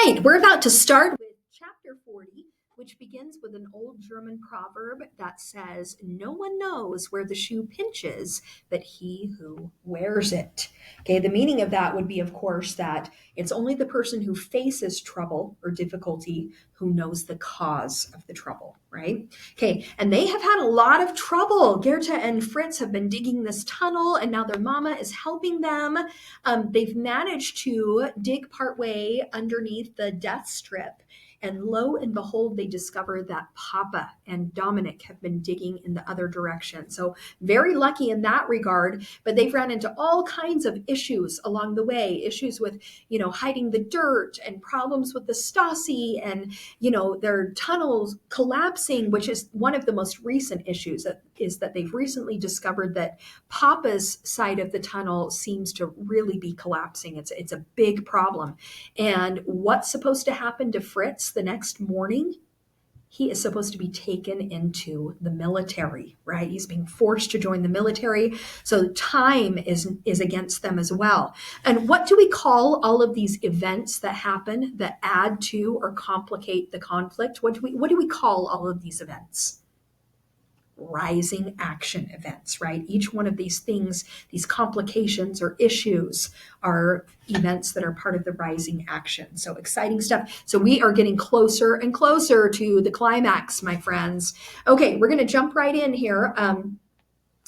right, we're about to start with chapter 40, which begins with an old German proverb that says, "No one knows where the shoe pinches, but he who wears it." Okay, the meaning of that would be, of course, that it's only the person who faces trouble or difficulty who knows the cause of the trouble, right? Okay, and they have had a lot of trouble. Goethe and Fritz have been digging this tunnel, and now their mama is helping them. They've managed to dig partway underneath the death strip. And lo and behold, they discover that Papa and Dominic have been digging in the other direction. So very lucky in that regard, but they've run into all kinds of issues along the way, issues with, hiding the dirt and problems with the Stasi and, their tunnels collapsing, which is one of the most recent issues is that they've recently discovered that Papa's side of the tunnel seems to really be collapsing. It's a big problem. And what's supposed to happen to Fritz the next morning? He is supposed to be taken into the military, right? He's being forced to join the military. So time is against them as well. And what do we call all of these events that happen that add to or complicate the conflict? What do we call all of these events? Rising action events, right? Each one of these things, these complications or issues are events that are part of the rising action. So exciting stuff. So we are getting closer and closer to the climax, my friends. Okay, we're going to jump right in here.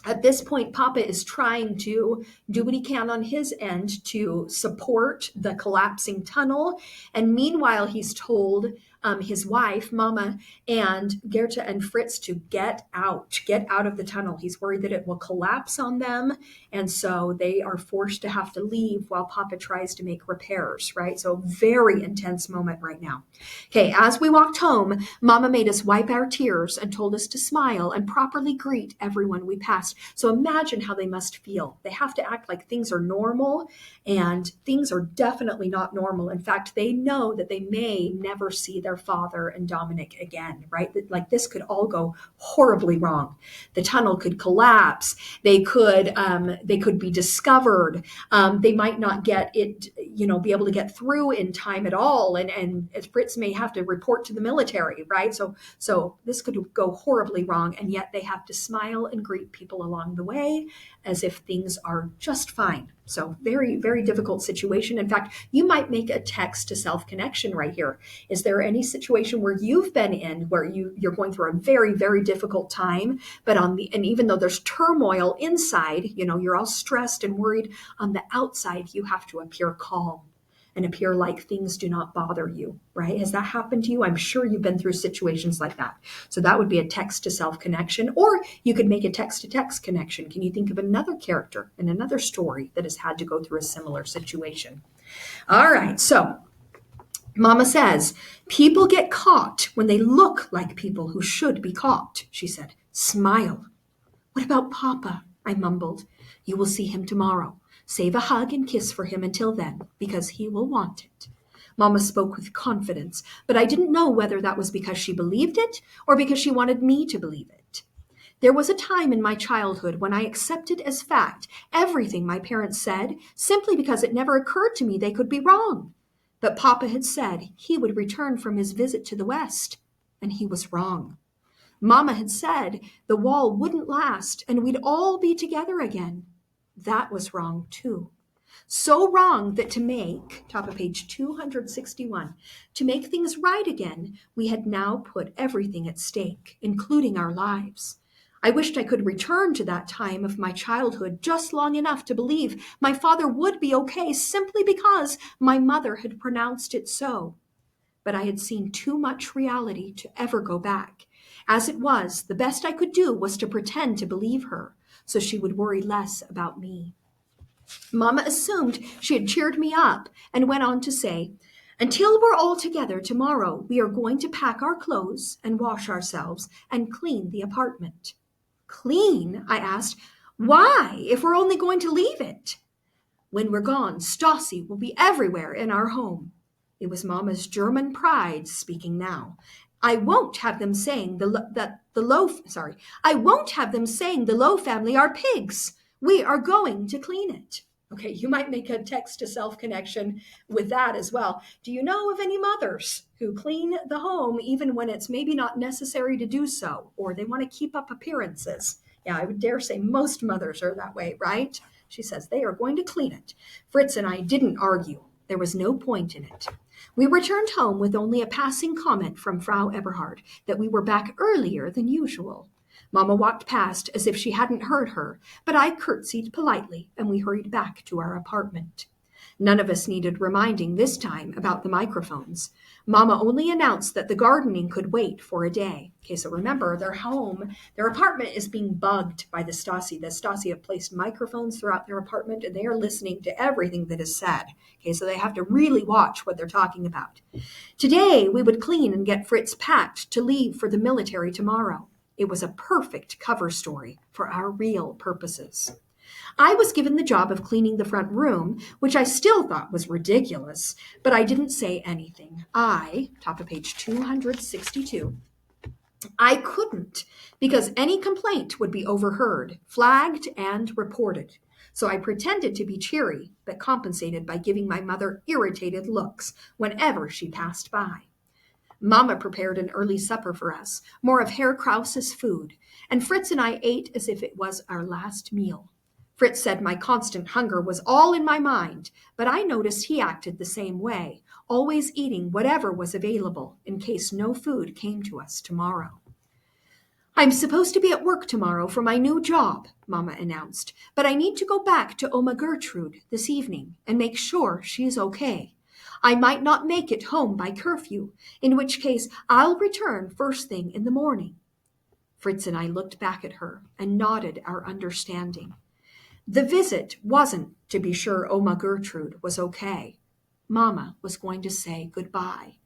At this point, Papa is trying to do what he can on his end to support the collapsing tunnel. And meanwhile, he's told his wife, Mama, and Goethe and Fritz to get out of the tunnel. He's worried that it will collapse on them. And so they are forced to have to leave while Papa tries to make repairs, right? So very intense moment right now. Okay, as we walked home, Mama made us wipe our tears and told us to smile and properly greet everyone we passed. So imagine how they must feel. They have to act like things are normal, and things are definitely not normal. In fact, they know that they may never see their father and Dominic again, right? Like this could all go horribly wrong. The tunnel could collapse. They could be discovered. They might not get it, be able to get through in time at all. And Fritz may have to report to the military, right? So this could go horribly wrong. And yet they have to smile and greet people along the way as if things are just fine. So very, very difficult situation. In fact, you might make a text to self-connection right here. Is there any situation where you've been in where you're going through a very, very difficult time, but and even though there's turmoil inside, you're all stressed and worried, on the outside, you have to appear calm and appear like things do not bother you, right? Has that happened to you? I'm sure you've been through situations like that. So that would be a text to self-connection, or you could make a text to text connection. Can you think of another character in another story that has had to go through a similar situation? All right, so Mama says, people get caught when they look like people who should be caught, she said. Smile. What about Papa? I mumbled. You will see him tomorrow. Save a hug and kiss for him until then, because he will want it. Mama spoke with confidence, but I didn't know whether that was because she believed it or because she wanted me to believe it. There was a time in my childhood when I accepted as fact everything my parents said, simply because it never occurred to me they could be wrong. But Papa had said he would return from his visit to the West, and he was wrong. Mama had said the wall wouldn't last and we'd all be together again. That was wrong too. So wrong that top of page 261, to make things right again, we had now put everything at stake, including our lives. I wished I could return to that time of my childhood just long enough to believe my father would be okay simply because my mother had pronounced it so. But I had seen too much reality to ever go back. As it was, the best I could do was to pretend to believe her, so she would worry less about me. Mama assumed she had cheered me up and went on to say, until we're all together tomorrow, we are going to pack our clothes and wash ourselves and clean the apartment. Clean? I asked. Why, if we're only going to leave it? When we're gone, Stasi will be everywhere in our home. It was Mama's German pride speaking now. I won't have them saying the Low family are pigs. We are going to clean it. Okay, you might make a text to self connection with that as well. Do you know of any mothers who clean the home even when it's maybe not necessary to do so, or they want to keep up appearances? Yeah, I would dare say most mothers are that way, right? She says they are going to clean it. Fritz and I didn't argue. There was no point in it. We returned home with only a passing comment from Frau Eberhard that we were back earlier than usual. Mamma walked past as if she hadn't heard her, but I curtsied politely and we hurried back to our apartment. None of us needed reminding this time about the microphones. Mamma only announced that the gardening could wait for a day. Okay, so remember, their apartment is being bugged by the Stasi. The Stasi have placed microphones throughout their apartment and they are listening to everything that is said. Okay, so they have to really watch what they're talking about. Today, we would clean and get Fritz packed to leave for the military tomorrow. It was a perfect cover story for our real purposes. I was given the job of cleaning the front room, which I still thought was ridiculous, but I didn't say anything. Top of page 262, I couldn't because any complaint would be overheard, flagged, and reported. So I pretended to be cheery, but compensated by giving my mother irritated looks whenever she passed by. Mamma prepared an early supper for us, more of Herr Krause's food, and Fritz and I ate as if it was our last meal. Fritz said my constant hunger was all in my mind, but I noticed he acted the same way, always eating whatever was available in case no food came to us tomorrow. I'm supposed to be at work tomorrow for my new job, Mamma announced, but I need to go back to Oma Gertrude this evening and make sure she's okay. I might not make it home by curfew, in which case I'll return first thing in the morning. Fritz and I looked back at her and nodded our understanding. The visit wasn't to be sure Oma Gertrude was okay. Mamma was going to say goodbye.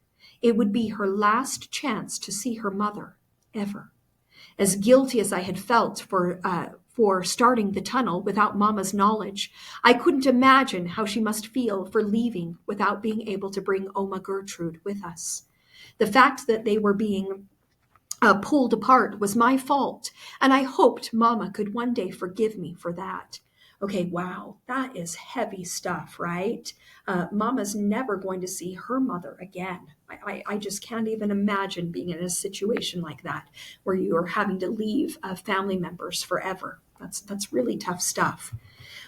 It would be her last chance to see her mother, ever. As guilty as I had felt for starting the tunnel without Mamma's knowledge, I couldn't imagine how she must feel for leaving without being able to bring Oma Gertrude with us. The fact that they were being pulled apart was my fault, and I hoped Mamma could one day forgive me for that. Okay, wow, that is heavy stuff, right? Mama's never going to see her mother again. I just can't even imagine being in a situation like that where you are having to leave family members forever. That's really tough stuff.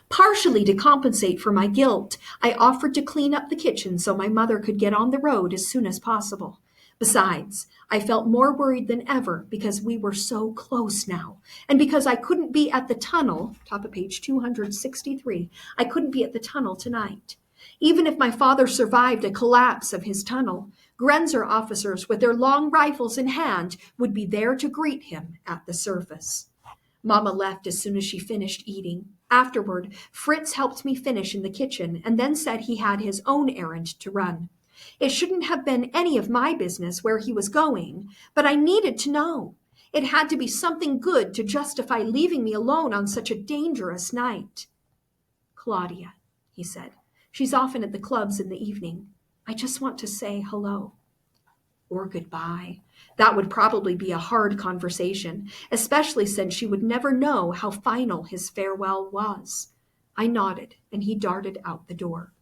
Partially to compensate for my guilt, I offered to clean up the kitchen so my mother could get on the road as soon as possible. Besides, I felt more worried than ever because we were so close now, and because I couldn't be at the tunnel, top of page 263, I couldn't be at the tunnel tonight. Even if my father survived a collapse of his tunnel, Grenzer officers with their long rifles in hand would be there to greet him at the surface. Mama left as soon as she finished eating. Afterward, Fritz helped me finish in the kitchen and then said he had his own errand to run. It shouldn't have been any of my business where he was going, but I needed to know. It had to be something good to justify leaving me alone on such a dangerous night. Claudia, he said. She's often at the clubs in the evening. I just want to say hello. Or goodbye. That would probably be a hard conversation, especially since she would never know how final his farewell was. I nodded, and he darted out the door.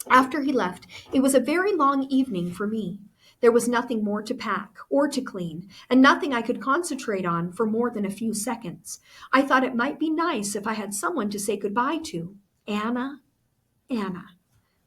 After he left, it was a very long evening for me. There was nothing more to pack or to clean, and nothing I could concentrate on for more than a few seconds. I thought it might be nice if I had someone to say goodbye to. Anna.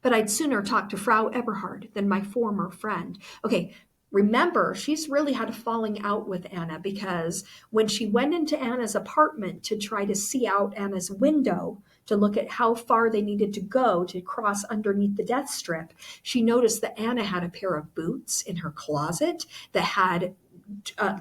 But I'd sooner talk to Frau Eberhard than my former friend. Okay, remember, she's really had a falling out with Anna because when she went into Anna's apartment to try to see out Anna's window to look at how far they needed to go to cross underneath the death strip, she noticed that Anna had a pair of boots in her closet that had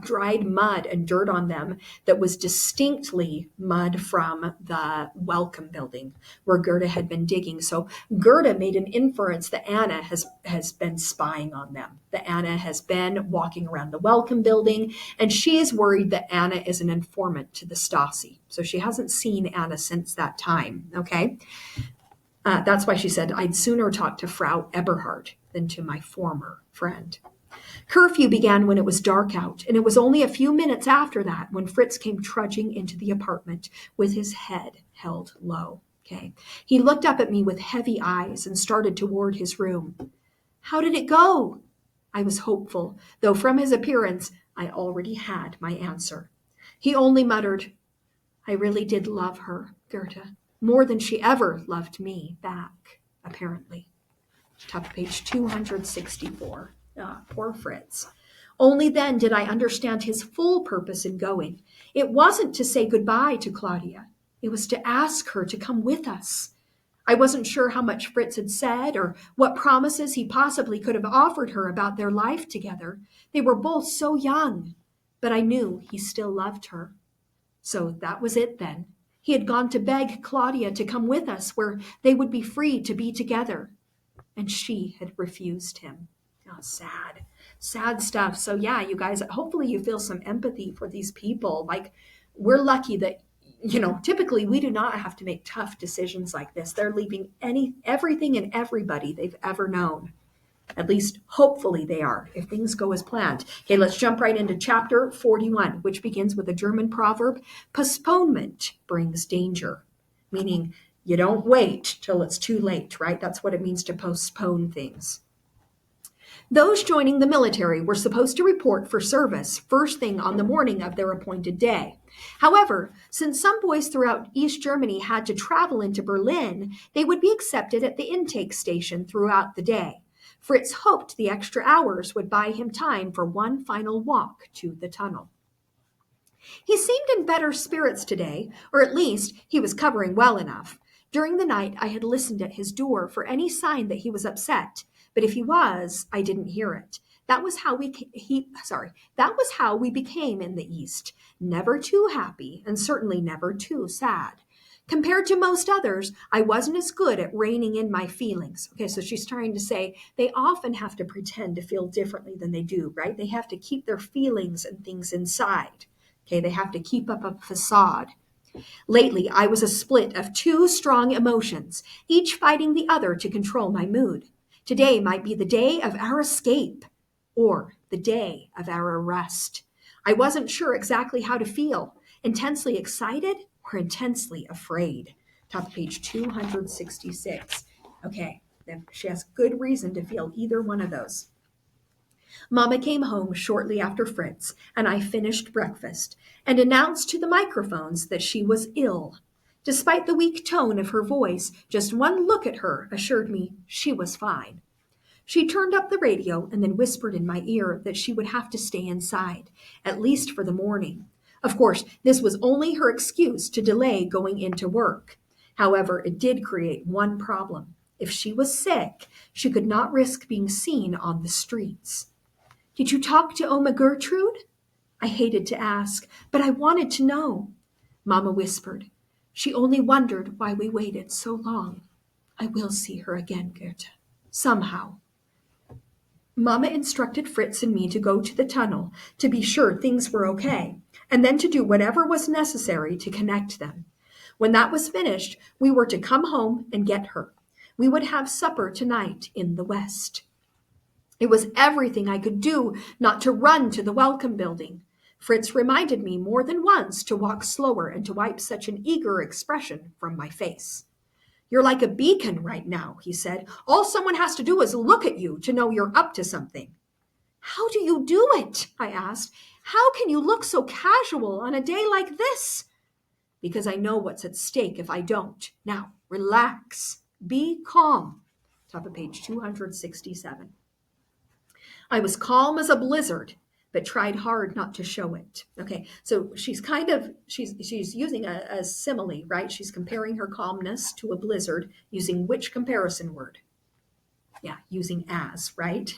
dried mud and dirt on them that was distinctly mud from the Welcome building where Gerda had been digging. So Gerda made an inference that Anna has been spying on them, that Anna has been walking around the Welcome building, and she is worried that Anna is an informant to the Stasi. So she hasn't seen Anna since that time, okay? That's why she said, I'd sooner talk to Frau Eberhard than to my former friend. Curfew began when it was dark out, and it was only a few minutes after that when Fritz came trudging into the apartment with his head held low. Okay. He looked up at me with heavy eyes and started toward his room. How did it go? I was hopeful, though from his appearance I already had my answer. He only muttered, I really did love her, Goethe, more than she ever loved me back, apparently. Top of page 264. Ah, poor Fritz. Only then did I understand his full purpose in going. It wasn't to say goodbye to Claudia. It was to ask her to come with us. I wasn't sure how much Fritz had said or what promises he possibly could have offered her about their life together. They were both so young, but I knew he still loved her. So that was it then. He had gone to beg Claudia to come with us where they would be free to be together. And she had refused him. Oh, sad, sad stuff. So yeah, you guys, hopefully you feel some empathy for these people. Like, we're lucky that, typically we do not have to make tough decisions like this. They're leaving everything and everybody they've ever known. At least, hopefully they are, if things go as planned. Okay, let's jump right into chapter 41, which begins with a German proverb, postponement brings danger, meaning you don't wait till it's too late, right? That's what it means to postpone things. Those joining the military were supposed to report for service first thing on the morning of their appointed day. However, since some boys throughout East Germany had to travel into Berlin, they would be accepted at the intake station throughout the day. Fritz hoped the extra hours would buy him time for one final walk to the tunnel. He seemed in better spirits today, or at least he was covering well enough. During the night, I had listened at his door for any sign that he was upset, but if he was, I didn't hear it. That was how we became in the East, never too happy and certainly never too sad. Compared to most others, I wasn't as good at reining in my feelings. Okay, so she's trying to say they often have to pretend to feel differently than they do, right? They have to keep their feelings and things inside. Okay, they have to keep up a facade. Lately, I was a split of two strong emotions, each fighting the other to control my mood. Today might be the day of our escape or the day of our arrest. I wasn't sure exactly how to feel, intensely excited or intensely afraid. Top of page 266. Okay, then she has good reason to feel either one of those. Mama came home shortly after Fritz and I finished breakfast and announced to the microphones that she was ill. Despite the weak tone of her voice, just one look at her assured me she was fine. She turned up the radio and then whispered in my ear that she would have to stay inside, at least for the morning. Of course, this was only her excuse to delay going into work. However, it did create one problem. If she was sick, she could not risk being seen on the streets. Did you talk to Oma Gertrude? I hated to ask, but I wanted to know. Mama whispered. She only wondered why we waited so long. I will see her again, Goethe. Somehow. Mama instructed Fritz and me to go to the tunnel to be sure things were okay, and then to do whatever was necessary to connect them. When that was finished, we were to come home and get her. We would have supper tonight in the West. It was everything I could do not to run to the welcome building. Fritz reminded me more than once to walk slower and to wipe such an eager expression from my face. You're like a beacon right now, he said. All someone has to do is look at you to know you're up to something. How do you do it? I asked. How can you look so casual on a day like this? Because I know what's at stake if I don't. Now, relax. Be calm. Top of page 267. I was calm as a blizzard, but tried hard not to show it. Okay, so she's using a simile, right? She's comparing her calmness to a blizzard using which comparison word? Yeah, using as, right?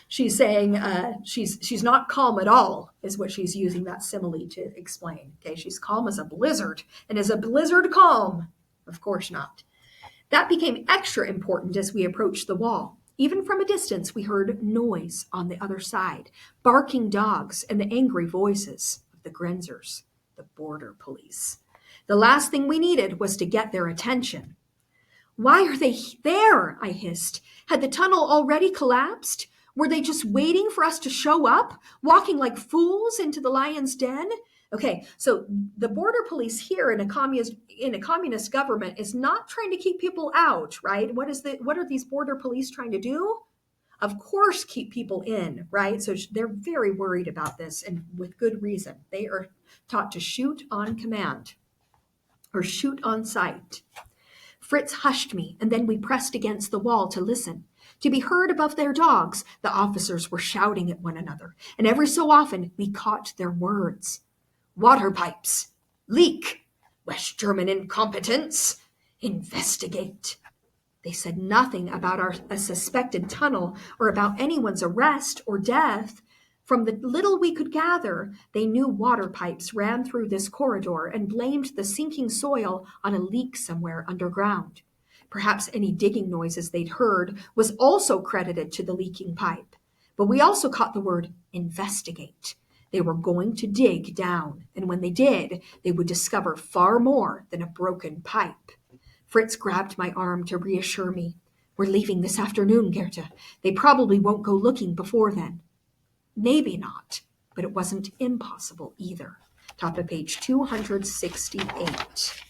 She's saying she's not calm at all, is what she's using that simile to explain. Okay, she's calm as a blizzard, and is a blizzard calm? Of course not. That became extra important as we approached the wall. Even from a distance, we heard noise on the other side, barking dogs and the angry voices of the Grenzers, the border police. The last thing we needed was to get their attention. Why are they there? I hissed. Had the tunnel already collapsed? Were they just waiting for us to show up, walking like fools into the lion's den? Okay, so the border police here in a communist government is not trying to keep people out, right? What are these border police trying to do? Of course, keep people in, right? So they're very worried about this, and with good reason. They are taught to shoot on command or shoot on sight. Fritz hushed me, and then we pressed against the wall to listen. To be heard above their dogs, the officers were shouting at one another, and every so often we caught their words. Water pipes. Leak. West German incompetence. Investigate. They said nothing about a suspected tunnel or about anyone's arrest or death. From the little we could gather, they knew water pipes ran through this corridor and blamed the sinking soil on a leak somewhere underground. Perhaps any digging noises they'd heard was also credited to the leaking pipe. But we also caught the word investigate. They were going to dig down, and when they did, they would discover far more than a broken pipe. Fritz grabbed my arm to reassure me. We're leaving this afternoon, Goethe. They probably won't go looking before then. Maybe not, but it wasn't impossible either. Top of page 268.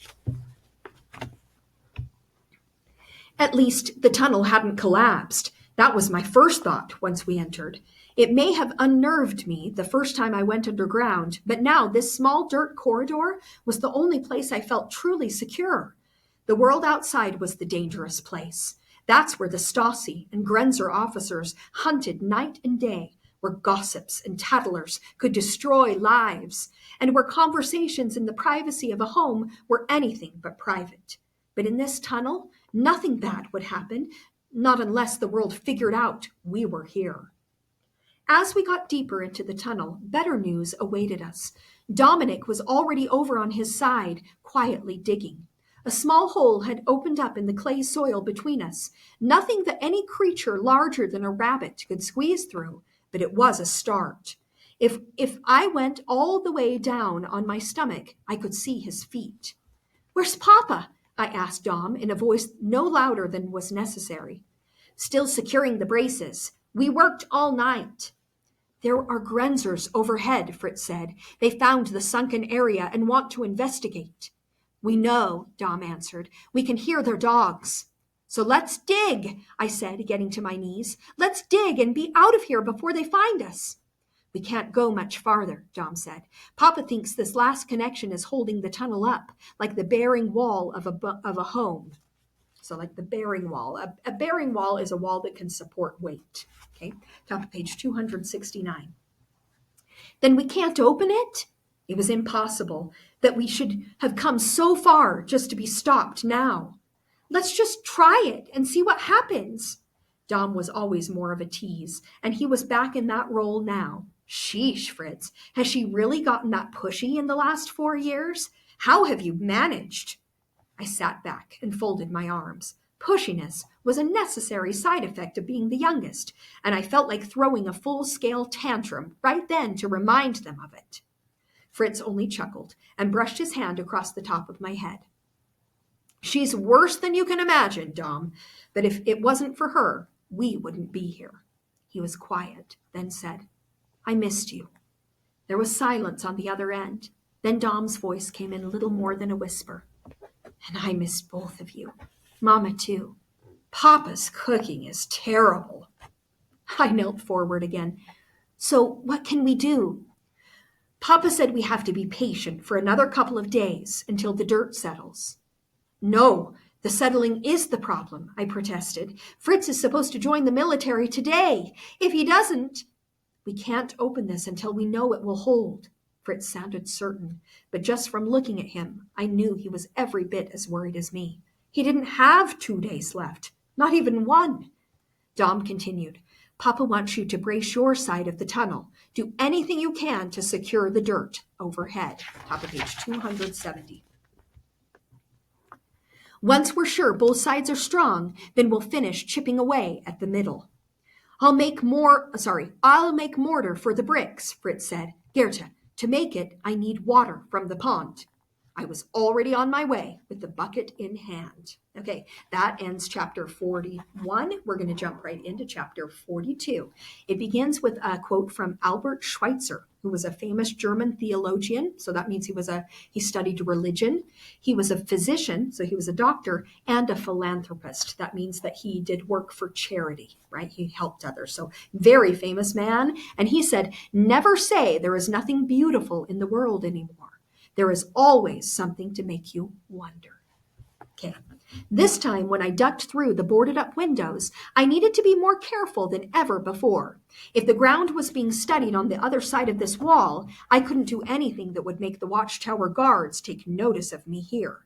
At least the tunnel hadn't collapsed. That was my first thought once we entered. It may have unnerved me the first time I went underground, but now this small dirt corridor was the only place I felt truly secure. The world outside was the dangerous place. That's where the Stasi and Grenzer officers hunted night and day, where gossips and tattlers could destroy lives, and where conversations in the privacy of a home were anything but private. But in this tunnel, nothing bad would happen, not unless the world figured out we were here. As we got deeper into the tunnel, better news awaited us. Dominic was already over on his side, quietly digging. A small hole had opened up in the clay soil between us, nothing that any creature larger than a rabbit could squeeze through, but it was a start. If I went all the way down on my stomach, I could see his feet. Where's Papa? I asked Dom in a voice no louder than was necessary. Still securing the braces. We worked all night. There are Grenzers overhead, Fritz said. They found the sunken area and want to investigate. We know, Dom answered. We can hear their dogs. So let's dig, I said, getting to my knees. Let's dig and be out of here before they find us. We can't go much farther, Dom said. Papa thinks this last connection is holding the tunnel up, like the bearing wall of a home. So like the bearing wall. A bearing wall is a wall that can support weight. Okay, top of page 269. Then we can't open it? It was impossible that we should have come so far just to be stopped now. Let's just try it and see what happens. Dom was always more of a tease, and he was back in that role now. Sheesh, Fritz, has she really gotten that pushy in the last 4 years? How have you managed? I sat back and folded my arms. Pushiness was a necessary side effect of being the youngest, and I felt like throwing a full-scale tantrum right then to remind them of it. Fritz only chuckled and brushed his hand across the top of my head. She's worse than you can imagine, Dom, but if it wasn't for her, we wouldn't be here. He was quiet, then said, I missed you. There was silence on the other end. Then Dom's voice came in little more than a whisper. And I missed both of you. Mama, too. Papa's cooking is terrible. I knelt forward again. So what can we do? Papa said we have to be patient for another couple of days until the dirt settles. No, the settling is the problem, I protested. Fritz is supposed to join the military today. If he doesn't, we can't open this until we know it will hold. Fritz sounded certain, but just from looking at him, I knew he was every bit as worried as me. He didn't have 2 days left, not even 1. Dom continued, Papa wants you to brace your side of the tunnel. Do anything you can to secure the dirt overhead. Top of page 270. Once we're sure both sides are strong, then we'll finish chipping away at the middle. I'll make mortar for the bricks, Fritz said. Goethe, to make it, I need water from the pond. I was already on my way with the bucket in hand. Okay, that ends chapter 41. We're going to jump right into chapter 42. It begins with a quote from Albert Schweitzer, who was a famous German theologian. So that means he studied religion. He was a physician, so he was a doctor, and a philanthropist. That means that he did work for charity, right? He helped others. So very famous man. And he said, "Never say there is nothing beautiful in the world anymore. There is always something to make you wonder." Okay. This time, when I ducked through the boarded up windows, I needed to be more careful than ever before. If the ground was being studied on the other side of this wall, I couldn't do anything that would make the watchtower guards take notice of me here.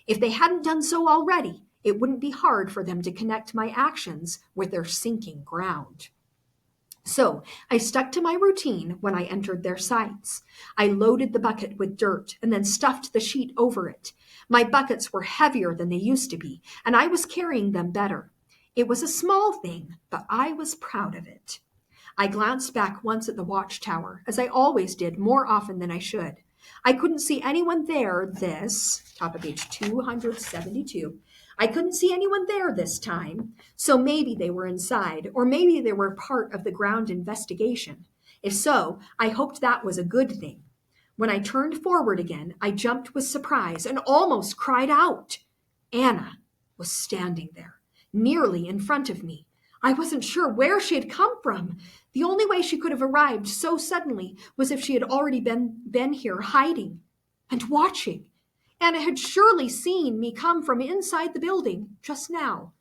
If they hadn't done so already, it wouldn't be hard for them to connect my actions with their sinking ground. So I stuck to my routine when I entered their sights. I loaded the bucket with dirt and then stuffed the sheet over it. My buckets were heavier than they used to be, and I was carrying them better. It was a small thing, but I was proud of it. I glanced back once at the watchtower, as I always did more often than I should. I couldn't see anyone there top of page 272. I couldn't see anyone there this time, so maybe they were inside, or maybe they were part of the ground investigation. If so, I hoped that was a good thing. When I turned forward again, I jumped with surprise and almost cried out. Anna was standing there, nearly in front of me. I wasn't sure where she had come from. The only way she could have arrived so suddenly was if she had already been here hiding and watching. Anna had surely seen me come from inside the building just now.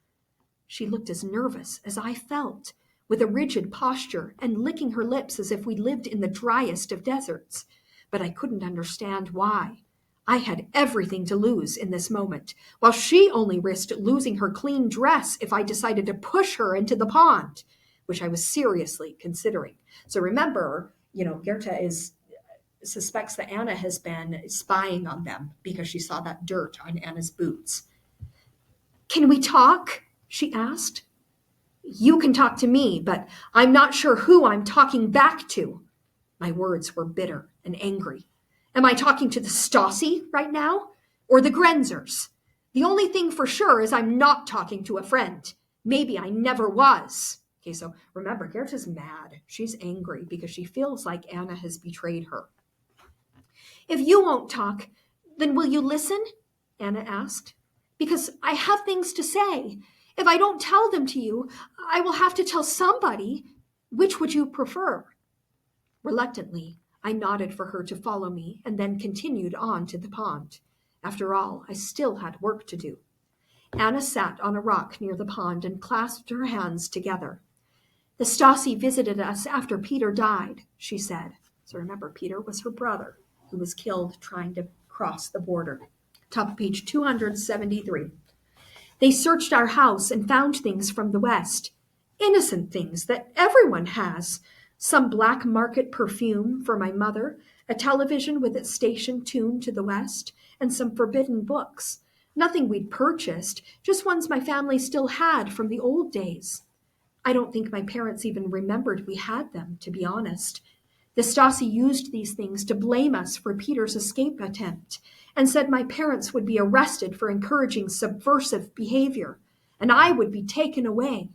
She looked as nervous as I felt, with a rigid posture and licking her lips as if we lived in the driest of deserts. But I couldn't understand why. I had everything to lose in this moment, while she only risked losing her clean dress if I decided to push her into the pond, which I was seriously considering. So remember, Goethe suspects that Anna has been spying on them because she saw that dirt on Anna's boots. "Can we talk?" she asked. "You can talk to me, but I'm not sure who I'm talking back to." My words were bitter and angry. Am I talking to the Stasi right now? Or the Grenzers? The only thing for sure is I'm not talking to a friend. Maybe I never was. Okay, so remember, Goethe's mad. She's angry because she feels like Anna has betrayed her. "If you won't talk, then will you listen?" Anna asked. "Because I have things to say. If I don't tell them to you, I will have to tell somebody. Which would you prefer?" Reluctantly, I nodded for her to follow me and then continued on to the pond. After all, I still had work to do. Anna sat on a rock near the pond and clasped her hands together. "The Stasi visited us after Peter died," she said. So remember, Peter was her brother who was killed trying to cross the border. Top of page 273. "They searched our house and found things from the West. Innocent things that everyone has. Some black market perfume for my mother, a television with its station tuned to the West, and some forbidden books. Nothing we'd purchased, just ones my family still had from the old days. I don't think my parents even remembered we had them, to be honest. The Stasi used these things to blame us for Peter's escape attempt and said my parents would be arrested for encouraging subversive behavior, and I would be taken away."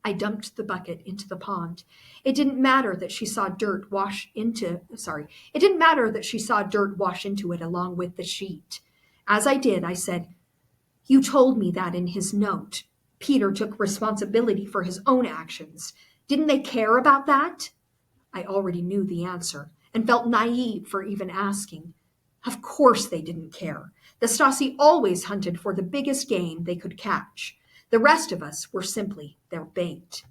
I dumped the bucket into the pond. It didn't matter that she saw dirt wash into it along with the sheet. As I did, I said, "You told me that in his note. Peter took responsibility for his own actions. Didn't they care about that?" I already knew the answer and felt naive for even asking. Of course they didn't care. The Stasi always hunted for the biggest game they could catch. The rest of us were simply their bait.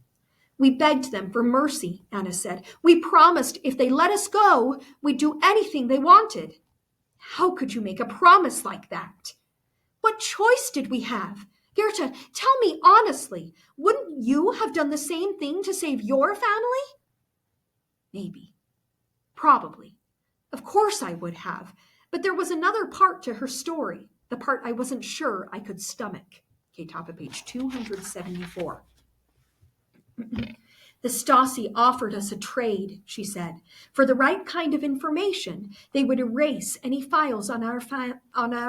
"We begged them for mercy," Anna said. "We promised if they let us go, we'd do anything they wanted." "How could you make a promise like that?" "What choice did we have? Goethe, tell me honestly, wouldn't you have done the same thing to save your family?" Maybe. Probably. Of course I would have. But there was another part to her story, the part I wasn't sure I could stomach. Okay, top of page 274. The Stasi offered us a trade, she said. For the right kind of information, they would erase any files on our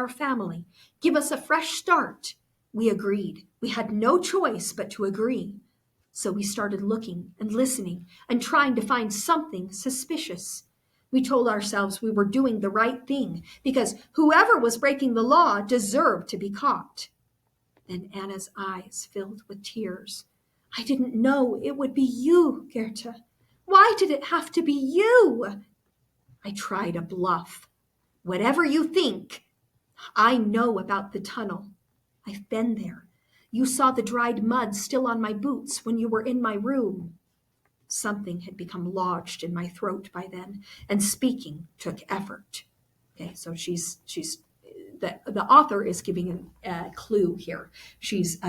family, give us a fresh start. We agreed. We had no choice but to agree. So we started looking and listening and trying to find something suspicious. We told ourselves we were doing the right thing because whoever was breaking the law deserved to be caught. Then Anna's eyes filled with tears. I didn't know it would be you, Goethe. Why did it have to be you? I tried a bluff. Whatever you think, I know about the tunnel. I've been there. You saw the dried mud still on my boots when you were in my room. Something had become lodged in my throat by then, and speaking took effort. Okay, so the author is giving a clue here. She's,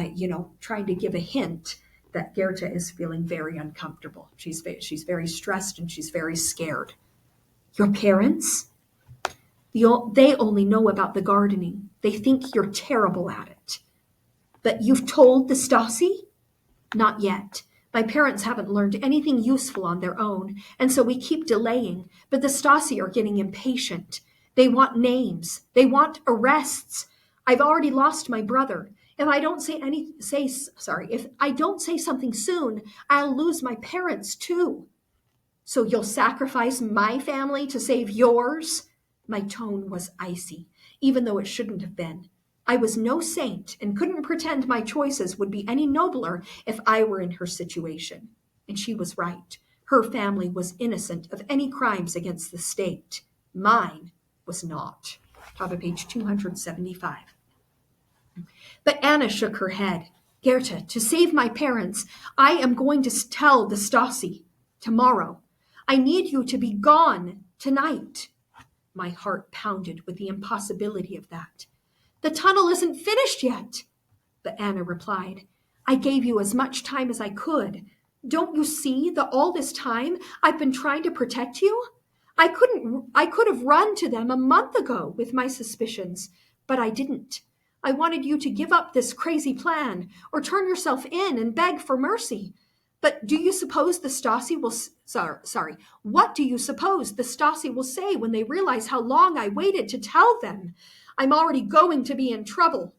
trying to give a hint that Goethe is feeling very uncomfortable. She's very stressed and she's very scared. Your parents? They only know about the gardening. They think you're terrible at it. But you've told the Stasi? Not yet. My parents haven't learned anything useful on their own, and so we keep delaying. But the Stasi are getting impatient. They want names. They want arrests. I've already lost my brother. If I don't say something soon, I'll lose my parents too. So you'll sacrifice my family to save yours? My tone was icy, even though it shouldn't have been. I was no saint and couldn't pretend my choices would be any nobler if I were in her situation. And she was right. Her family was innocent of any crimes against the state. Mine was not. Top of page 275. But Anna shook her head. Goethe, to save my parents, I am going to tell the Stasi tomorrow. I need you to be gone tonight. My heart pounded with the impossibility of that. The tunnel isn't finished yet. But Anna replied, I gave you as much time as I could. Don't you see that all this time I've been trying to protect you? I could have run to them a month ago with my suspicions, but I didn't. I wanted you to give up this crazy plan or turn yourself in and beg for mercy. But do you suppose the Stasi will... What do you suppose the Stasi will say when they realize how long I waited to tell them? I'm already going to be in trouble.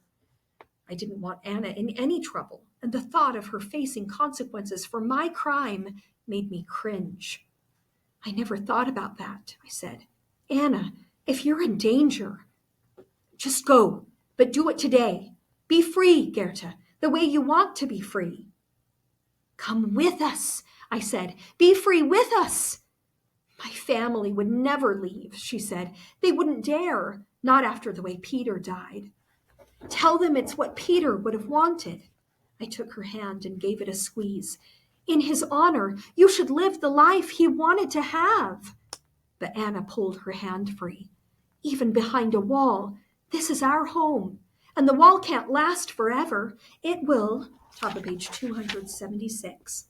I didn't want Anna in any trouble, and the thought of her facing consequences for my crime made me cringe. I never thought about that, I said. Anna, if you're in danger, just go, but do it today. Be free, Goethe, the way you want to be free. Come with us, I said. Be free with us. My family would never leave, she said. They wouldn't dare, not after the way Peter died. Tell them it's what Peter would have wanted. I took her hand and gave it a squeeze. In his honor, you should live the life he wanted to have. But Anna pulled her hand free. Even behind a wall, this is our home, and the wall can't last forever. It will, top of page 276.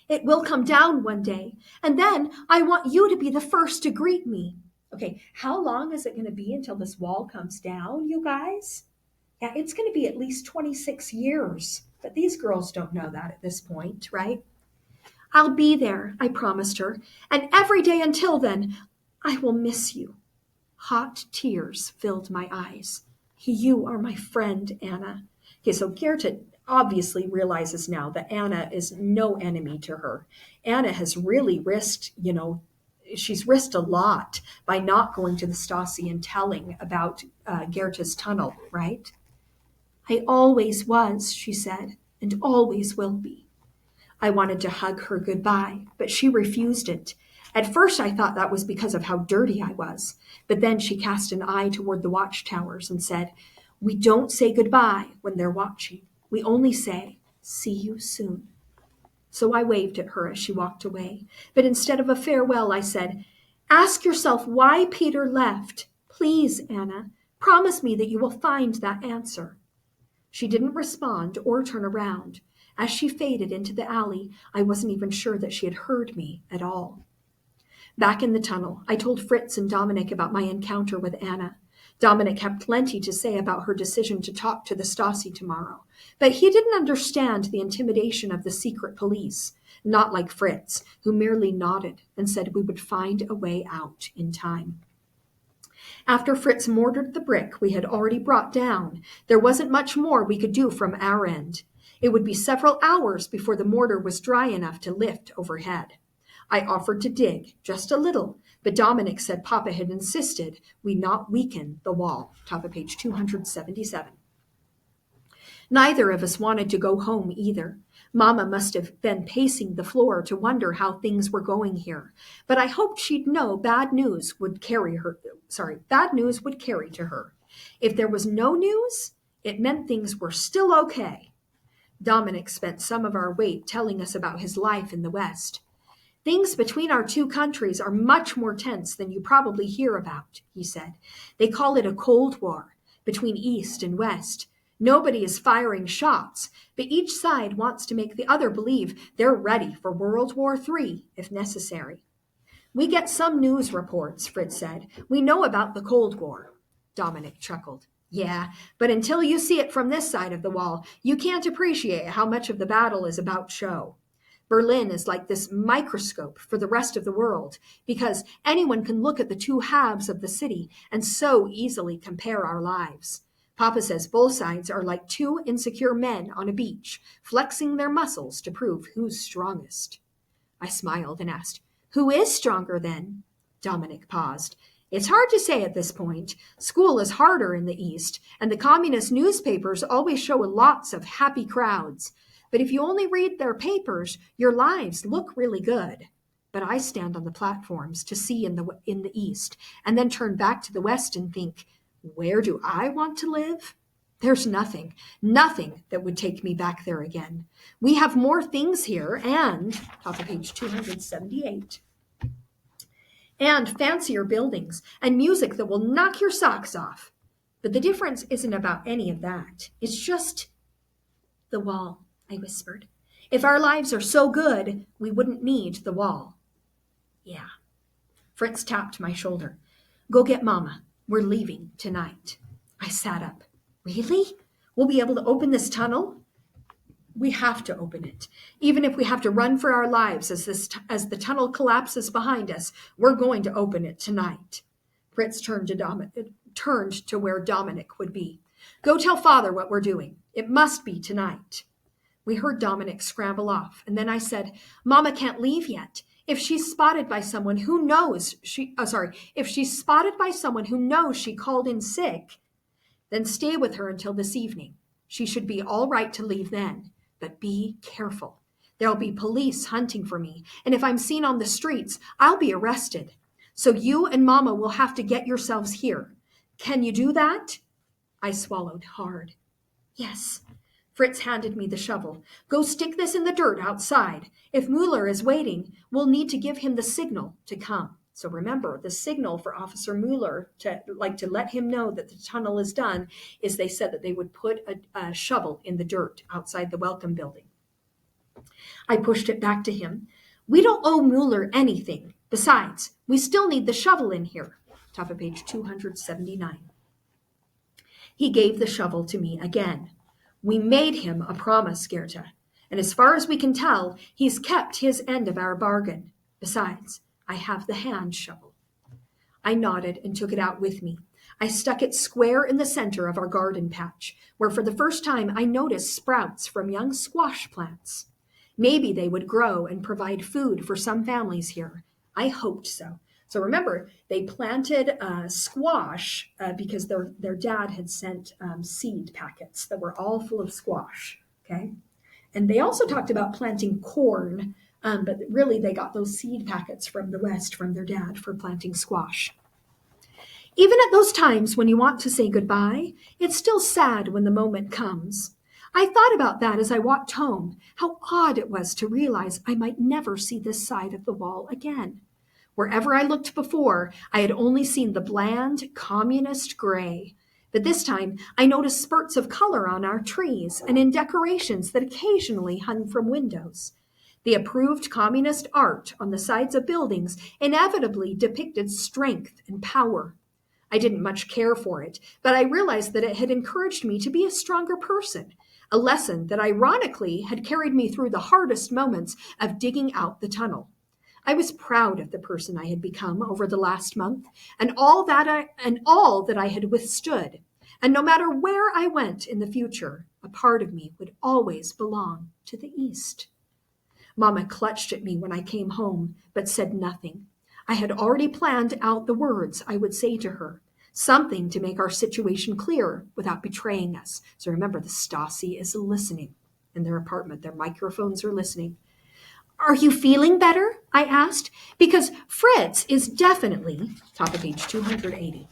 It will come down one day, and then I want you to be the first to greet me. Okay, how long is it going to be until this wall comes down, you guys? Yeah, it's going to be at least 26 years, but these girls don't know that at this point, right? I'll be there, I promised her, and every day until then, I will miss you. Hot tears filled my eyes. You are my friend, Anna. Okay, so Goethe obviously realizes now that Anna is no enemy to her. Anna has really risked, she's risked a lot by not going to the Stasi and telling about Goethe's tunnel, right? I always was, she said, and always will be. I wanted to hug her goodbye, but she refused it. At first I thought that was because of how dirty I was, but then she cast an eye toward the watchtowers and said, we don't say goodbye when they're watching. We only say, see you soon. So I waved at her as she walked away, but instead of a farewell, I said, ask yourself why Peter left. Please, Anna, promise me that you will find that answer. She didn't respond or turn around. As she faded into the alley, I wasn't even sure that she had heard me at all. Back in the tunnel, I told Fritz and Dominic about my encounter with Anna. Dominic had plenty to say about her decision to talk to the Stasi tomorrow, but he didn't understand the intimidation of the secret police, not like Fritz, who merely nodded and said we would find a way out in time. After Fritz mortared the brick we had already brought down, there wasn't much more we could do from our end. It would be several hours before the mortar was dry enough to lift overhead. I offered to dig, just a little, but Dominic said Papa had insisted we not weaken the wall. Top of page 277. Neither of us wanted to go home either. Mama must have been pacing the floor to wonder how things were going here, but I hoped she'd know bad news would carry to her. If there was no news, it meant things were still okay. Dominic spent some of our wait telling us about his life in the West. Things between our two countries are much more tense than you probably hear about, he said. They call it a Cold War between East and West. Nobody is firing shots, but each side wants to make the other believe they're ready for World War III if necessary. We get some news reports, Fritz said. We know about the Cold War. Dominic chuckled. Yeah, but until you see it from this side of the wall, you can't appreciate how much of the battle is about show. Berlin is like this microscope for the rest of the world, because anyone can look at the two halves of the city and so easily compare our lives. Papa says both sides are like two insecure men on a beach, flexing their muscles to prove who's strongest. I smiled and asked, Who is stronger then? Dominic paused. It's hard to say at this point. School is harder in the East, and the communist newspapers always show lots of happy crowds. But if you only read their papers, your lives look really good. But I stand on the platforms to see in the East, and then turn back to the West and think, where do I want to live? There's nothing that would take me back there again. We have more things here and, top of page 278, and fancier buildings and music that will knock your socks off. But the difference isn't about any of that. It's just the wall, I whispered. If our lives are so good, we wouldn't need the wall. Yeah. Fritz tapped my shoulder. Go get Mama. We're leaving tonight. I sat up. Really? We'll be able to open this tunnel? We have to open it. Even if we have to run for our lives as the tunnel collapses behind us, we're going to open it tonight. Fritz turned to where Dominic would be. Go tell Father what we're doing. It must be tonight. We heard Dominic scramble off, and then I said, Mama can't leave yet. If she's spotted by someone who knows she called in sick, then stay with her until this evening. She should be all right to leave then, but be careful. There'll be police hunting for me, and if I'm seen on the streets, I'll be arrested. So you and Mama will have to get yourselves here. Can you do that? I swallowed hard. Yes. Fritz handed me the shovel. Go stick this in the dirt outside. If Mueller is waiting, we'll need to give him the signal to come. So remember, the signal for Officer Mueller to let him know that the tunnel is done is they said that they would put a shovel in the dirt outside the welcome building. I pushed it back to him. We don't owe Mueller anything. Besides, we still need the shovel in here. Top of page 279. He gave the shovel to me again. We made him a promise, Gerta, and as far as we can tell, he's kept his end of our bargain. Besides, I have the hand shovel. I nodded and took it out with me. I stuck it square in the center of our garden patch, where for the first time I noticed sprouts from young squash plants. Maybe they would grow and provide food for some families here. I hoped so. So remember, they planted squash because their dad had sent seed packets that were all full of squash, okay? And they also talked about planting corn, but really they got those seed packets from the West from their dad for planting squash. Even at those times when you want to say goodbye, it's still sad when the moment comes. I thought about that as I walked home, how odd it was to realize I might never see this side of the wall again. Wherever I looked before, I had only seen the bland, communist gray. But this time, I noticed spurts of color on our trees and in decorations that occasionally hung from windows. The approved communist art on the sides of buildings inevitably depicted strength and power. I didn't much care for it, but I realized that it had encouraged me to be a stronger person, a lesson that ironically had carried me through the hardest moments of digging out the tunnel. I was proud of the person I had become over the last month and all that I had withstood. And no matter where I went in the future, a part of me would always belong to the East. Mama clutched at me when I came home, but said nothing. I had already planned out the words I would say to her, something to make our situation clear without betraying us. So remember, the Stasi is listening in their apartment. Their microphones are listening. Are you feeling better? I asked, because Fritz is definitely, top of page 280.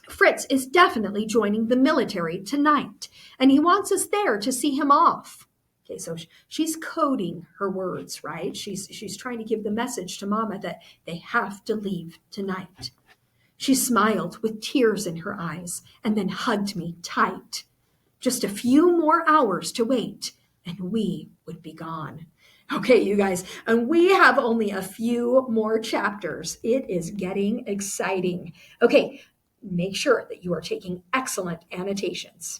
Fritz is definitely joining the military tonight, and he wants us there to see him off. Okay, so she's coding her words, right? She's trying to give the message to Mama that they have to leave tonight. She smiled with tears in her eyes and then hugged me tight. Just a few more hours to wait, and we would be gone. Okay, you guys, and we have only a few more chapters. It is getting exciting. Okay, make sure that you are taking excellent annotations.